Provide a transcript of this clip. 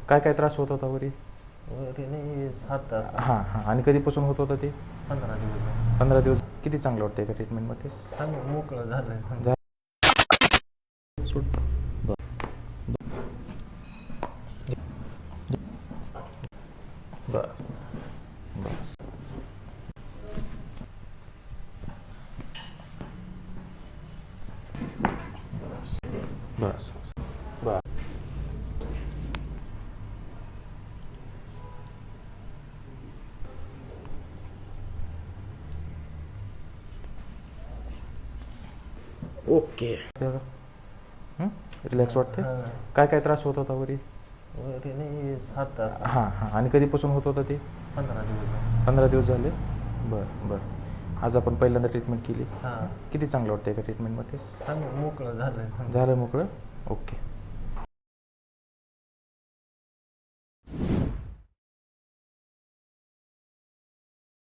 काय काय त्रास होत होता वरी? वगैरे नाही 7 तास. हां हां. आणि कधीपासून होत होतं ते? 15 दिवस. 15 दिवस. किती चांगलं वाटतं एका ट्रीटमेंटमध्ये? चांगलं मोकळं झालंय. सूट. बस बस बस बस बस. ओके. रिलॅक्स वाटते? काय काय त्रास होत होता वरी? वगैरे नाही 7 तास. हां हां. आणि कधीपासून होत होतं ते? 15 दिवस. 15 दिवस झाले. बरं बरं. आज आपण पहिल्यांदा ट्रीटमेंट केली. हां. किती चांगलं वाटतं एका ट्रीटमेंटमध्ये? चांगलं मोकळं झालंय. झालं मोकळं. ओके.